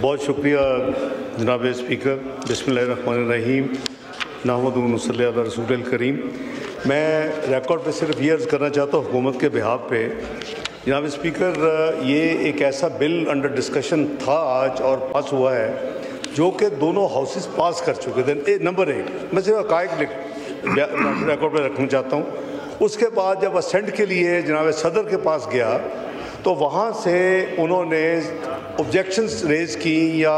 بہت شکریہ جناب اسپیکر. بسم اللہ الرحمن الرحیم. نحمدہ و نصلی علی رسول الکریم. میں ریکارڈ پہ صرف یہ عرض کرنا چاہتا ہوں حکومت کے بہاف پہ. جناب اسپیکر، یہ ایک ایسا بل انڈر ڈسکشن تھا آج اور پاس ہوا ہے جو کہ دونوں ہاؤسز پاس کر چکے تھے. نمبر 1 میں صرف حقائق ریکارڈ پہ رکھنا چاہتا ہوں. اس کے بعد جب اسینٹ کے لیے جناب صدر کے پاس گیا تو وہاں سے انہوں نے آبجیکشنز ریز کی یا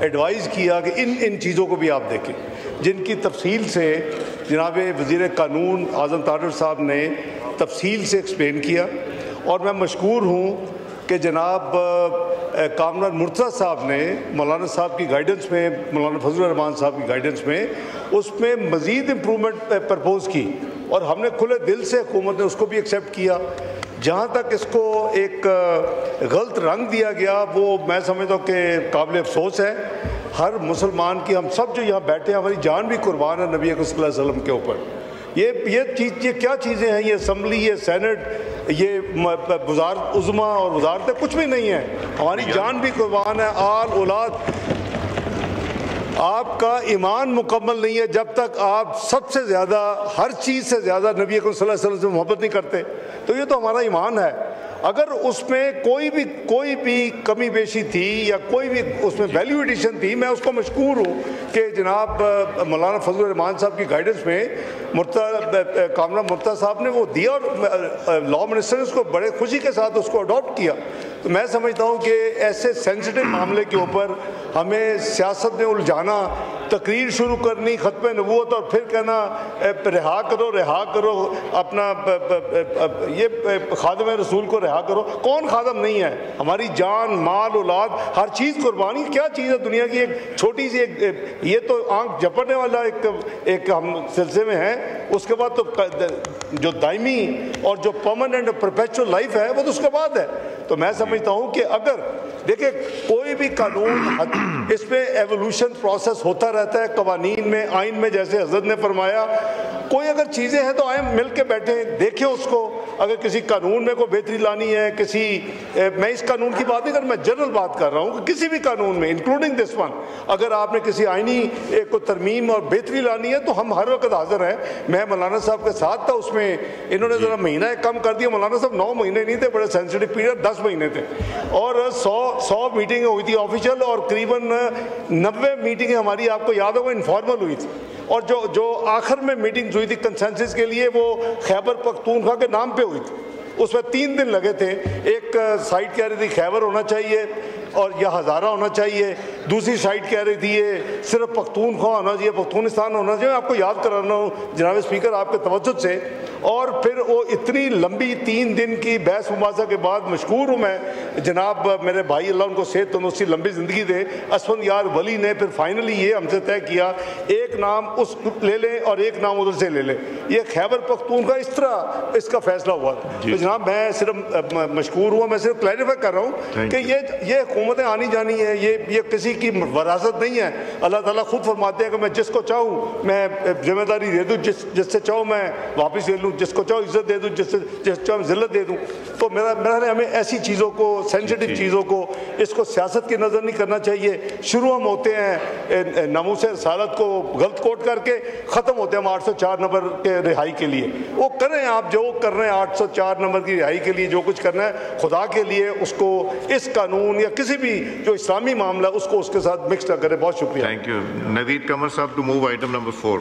ایڈوائز کیا کہ ان چیزوں کو بھی آپ دیکھیں، جن کی تفصیل سے جناب وزیر قانون اعظم طاہر صاحب نے تفصیل سے ایکسپلین کیا. اور میں مشکور ہوں کہ جناب کامران مرتضیٰ صاحب نے مولانا صاحب کی گائیڈنس میں، مولانا فضل الرحمان صاحب کی گائیڈنس میں اس میں مزید امپرومنٹ پرپوز کی، اور ہم نے کھلے دل سے حکومت نے اس کو بھی ایکسیپٹ کیا. جہاں تک اس کو ایک غلط رنگ دیا گیا وہ میں سمجھتا ہوں کہ قابل افسوس ہے. ہر مسلمان کی، ہم سب جو یہاں بیٹھے ہیں ہماری جان بھی قربان ہے نبی اکرم صلی اللہ علیہ وسلم کے اوپر. یہ کیا چیزیں ہیں؟ یہ اسمبلی، یہ سینٹ، یہ وزارت عظمیٰ اور وزارتیں کچھ بھی نہیں ہیں. ہماری جان بھی قربان ہے. آل اولاد، آپ کا ایمان مکمل نہیں ہے جب تک آپ سب سے زیادہ، ہر چیز سے زیادہ نبی اکرم صلی اللہ علیہ وسلم سے محبت نہیں کرتے. تو یہ تو ہمارا ایمان ہے. اگر اس میں کوئی بھی کمی بیشی تھی یا کوئی بھی اس میں ویلیو ایڈیشن تھی، میں اس کو مشکور ہوں کہ جناب مولانا فضل الرحمان صاحب کی گائیڈنس میں کامران مرتضیٰ صاحب نے وہ دیا، اور لا منسٹر نے اس کو بڑے خوشی کے ساتھ اس کو اڈاپٹ کیا. تو میں سمجھتا ہوں کہ ایسے سینسٹیو معاملے کے اوپر ہمیں سیاست میں الجھانا، تقریر شروع کرنی ختم نبوت اور پھر کہنا رہا کرو اپنا یہ خادم رسول کو رہا کرو. کون خادم نہیں ہے؟ ہماری جان، مال، اولاد، ہر چیز قربانی. کیا چیز ہے دنیا کی؟ ایک چھوٹی سی یہ تو آنکھ جھپٹنے والا ایک ہم سلسلے میں ہے. اس کے بعد تو جو دائمی اور جو پرماننٹ پرپیچول لائف ہے وہ تو اس کے بعد ہے. تو میں سمجھتا ہوں کہ اگر دیکھیں کوئی بھی قانون، اس میں ایوولوشن پروسیس ہوتا رہتا ہے قوانین میں، آئین میں، جیسے حضرت نے فرمایا. کوئی اگر چیزیں ہیں تو آئیں مل کے بیٹھیں، دیکھیں اس کو. اگر کسی قانون میں کوئی بہتری لانی ہے، میں اس قانون کی بات نہیں کر رہا، میں جنرل بات کر رہا ہوں کہ کسی بھی قانون میں انکلوڈنگ دس ون، اگر آپ نے کسی آئینی کو ترمیم اور بہتری لانی ہے تو ہم ہر وقت حاضر ہیں. میں مولانا صاحب کے ساتھ تھا اس میں. انہوں نے ذرا مہینہ کم کر دیا. مولانا صاحب 9 مہینے نہیں تھے، بڑے سینسٹیو پیریڈ 10 مہینے تھے. اور 100 میٹنگیں ہوئی تھی آفیشیل، اور قریباً 90 میٹنگیں ہماری، آپ کو یاد ہوگا، انفارمل ہوئی تھی. اور جو آخر میں میٹنگز ہوئی تھی کنسنسس کے لیے، وہ خیبر پختونخوا کے نام پہ ہوئی تھی. اس میں 3 دن لگے تھے. ایک سائٹ کہہ رہی تھی خیبر ہونا چاہیے اور یا ہزارہ ہونا چاہیے، دوسری سائٹ کہہ رہی تھی یہ صرف پختونخوا ہونا چاہیے، پختونستان ہونا چاہیے. آپ کو یاد کرانا ہوں جناب اسپیکر آپ کے توجہ سے. اور پھر وہ اتنی لمبی 3 دن کی بحث مباحثہ کے بعد مشکور ہوں میں جناب میرے بھائی، اللہ ان کو صحت تندرستی لمبی زندگی دے، اسفند یار ولی نے پھر فائنلی یہ ہم سے طے کیا ایک نام اس لے لیں اور ایک نام ادھر سے لے لیں. یہ خیبر پختونخوا اس طرح اس کا فیصلہ ہوا. تو جناب میں صرف مشکور ہوا، میں صرف کلیریفائی کر رہا ہوں کہ یہ حکومتیں آنی جانی ہیں، یہ کسی کی وراثت نہیں ہے. اللہ تعالیٰ خود فرماتے ہیں کہ میں جس کو چاہوں میں ذمہ داری دے دوں، جس سے چاہوں میں واپس لے لوں، جس کو چاہو عزت دے دوں، جس چاہو ذلت دے دوں. تو میرا ہمیں ایسی چیزوں کو، سینسٹیو چیزوں کو، اس کو سیاست کی نظر نہیں کرنا چاہیے. شروع ہم ہوتے ہیں ناموس رسالت کو غلط کوٹ کر کے، ختم ہوتے ہیں ہم 804 نمبر کے رہائی کے لیے. وہ کریں آپ جو کر رہے ہیں 804 نمبر کی رہائی کے لیے، جو کچھ کرنا ہے خدا کے لیے اس کو، اس قانون یا کسی بھی جو اسلامی معاملہ اس کو اس کے ساتھ مکس نہ کریں. بہت شکریہ. Thank you. نوید قمر صاحب ٹو موو آئٹم نمبر 4.